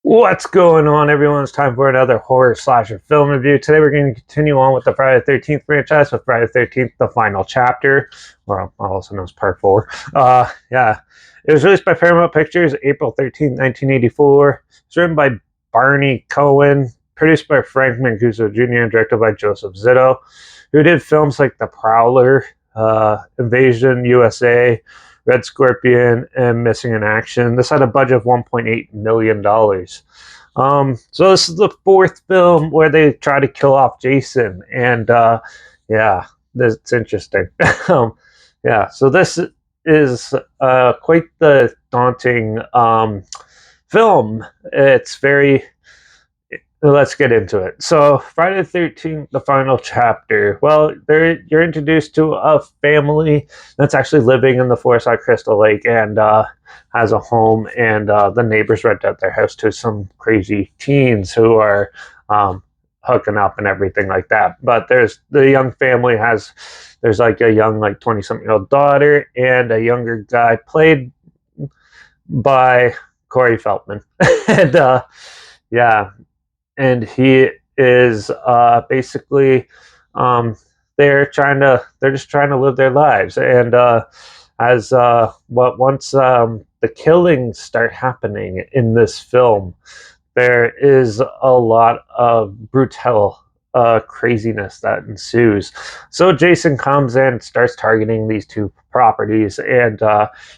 What's going on, everyone? It's time for another horror slasher film review. Today we're going to continue on with the Friday the 13th franchise with Friday the 13th, the final chapter, or also known as Part 4. Yeah. It was released by Paramount Pictures April 13th, 1984. It's written by Barney Cohen, produced by Frank Mancuso Jr., and directed by Joseph Zito, who did films like The Prowler, Invasion USA, Red Scorpion, and Missing in Action. This had a budget of $1.8 million. So this is the fourth film where they try to kill off Jason, and yeah, it's interesting. um, yeah, so this is quite the daunting film. It's very Let's get into it. So, Friday the 13th, the final chapter. Well, you're introduced to a family that's actually living in the forest at Crystal Lake and has a home, and the neighbors rent out their house to some crazy teens who are hooking up and everything like that. But there's the young family there's like a young, like 20 something year old daughter and a younger guy played by Corey Feldman. and yeah, and he is basically they're just trying to live their lives, and as once the killings start happening in this film, there is a lot of brutal craziness that ensues. So Jason comes in, starts targeting these two properties and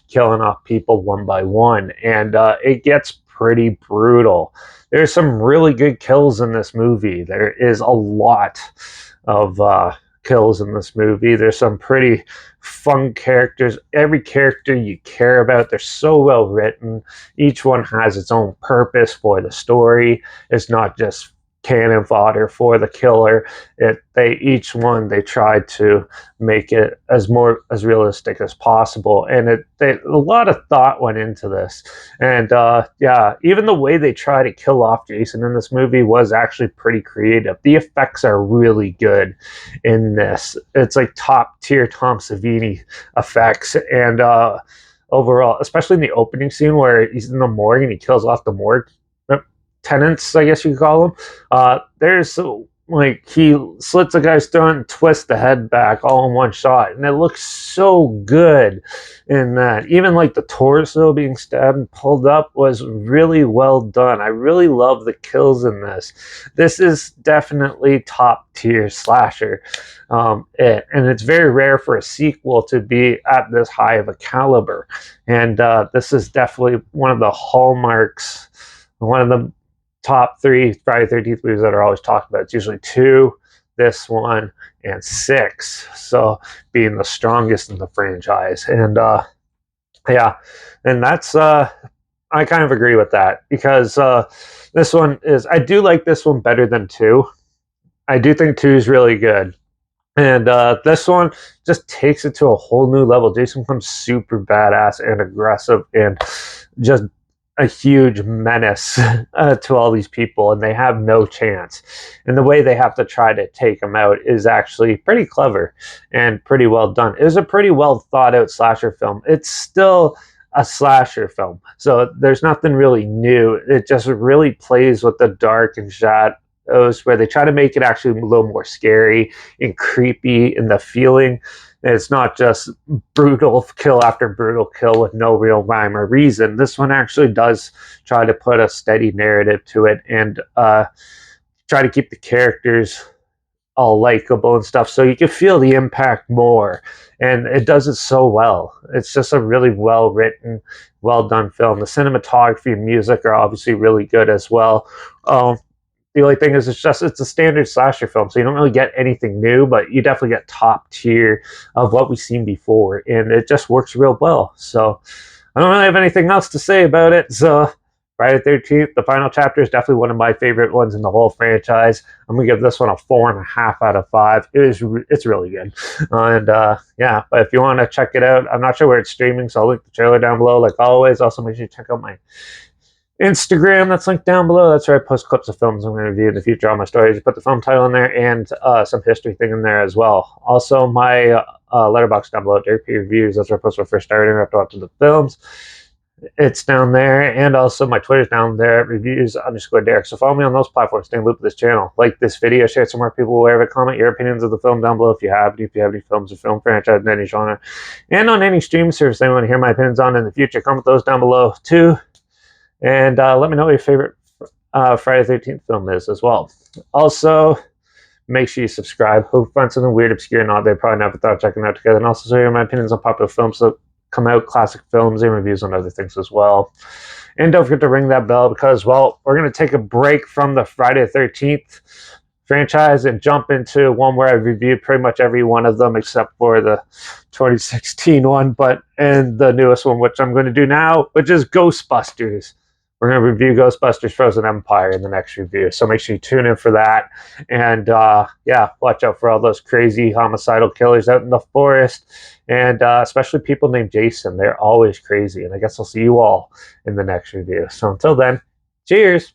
killing off people one by one, and it gets pretty brutal. There's some really good kills in this movie. There is a lot of kills in this movie. There's some pretty fun characters. Every character you care about, they're so well written. Each one has its own purpose for the story. It's not just cannon fodder for the killer. They tried to make it as realistic as possible, and a lot of thought went into this. And yeah, even the way they try to kill off Jason in this movie was actually pretty creative. The effects are really good in this. It's like top tier Tom Savini effects, and overall, especially in the opening scene where he's in the morgue and he kills off the morgue tenants, I guess you could call them. There's like he slits a guy's throat and twists the head back all in one shot, and it looks so good in that. Even like the torso being stabbed and pulled up was really well done. I really love the kills in this. This is definitely top tier slasher. And it's very rare for a sequel to be at this high of a caliber, and this is definitely one of the hallmarks, one of the top three Friday the 13th movies that are always talked about. It's usually 2, this one, and 6. So being the strongest in the franchise. And yeah, and that's I kind of agree with that, because I do like this one better than 2. I do think 2 is really good. And this one just takes it to a whole new level. Jason becomes super badass and aggressive and just a huge menace to all these people, and they have no chance. And the way they have to try to take him out is actually pretty clever and pretty well done. It was a pretty well thought out slasher film. It's still a slasher film, so there's nothing really new. It just really plays with the dark and shadows, where they try to make it actually a little more scary and creepy in the feeling. It's not just brutal kill after brutal kill with no real rhyme or reason. This one actually does try to put a steady narrative to it, and try to keep the characters all likable and stuff, so you can feel the impact more. And it does it so well. It's just a really well written, well done film. The cinematography and music are obviously really good as well. The only thing is, it's a standard slasher film, so you don't really get anything new, but you definitely get top tier of what we've seen before, and it just works real well. So I don't really have anything else to say about it. So Friday the 13th, the final chapter, is definitely one of my favorite ones in the whole franchise. I'm gonna give this one a 4.5 out of 5. It's really good, and yeah. But if you want to check it out, I'm not sure where it's streaming, so I'll link the trailer down below, like always. Also, make sure you check out my Instagram, that's linked down below. That's where I post clips of films I'm going to review in the future. All my stories, you put the film title in there, and some history thing in there as well. Also, my Letterbox down below, JP Reviews. That's where I post my first starting after watching the films. It's down there, and also my Twitter's down there at reviews_Derek. So follow me on those platforms. Stay in loop with this channel. Like this video, share it some more people. Wherever, comment your opinions of the film down below if you have any. If you have any films or film franchise in any genre, and on any stream service they want to hear my opinions on in the future, comment those down below too. And let me know what your favorite Friday the 13th film is as well. Also, make sure you subscribe. Hope you find something weird, obscure, and odd they probably never thought of checking out together. And also share my opinions on popular films that come out, classic films, and reviews on other things as well. And don't forget to ring that bell because, well, we're going to take a break from the Friday the 13th franchise and jump into one where I've reviewed pretty much every one of them except for the 2016 one, and the newest one, which I'm going to do now, which is Ghostbusters. We're going to review Ghostbusters Frozen Empire in the next review, so make sure you tune in for that. And yeah, watch out for all those crazy homicidal killers out in the forest, and especially people named Jason. They're always crazy, and I guess I'll see you all in the next review. So until then, cheers!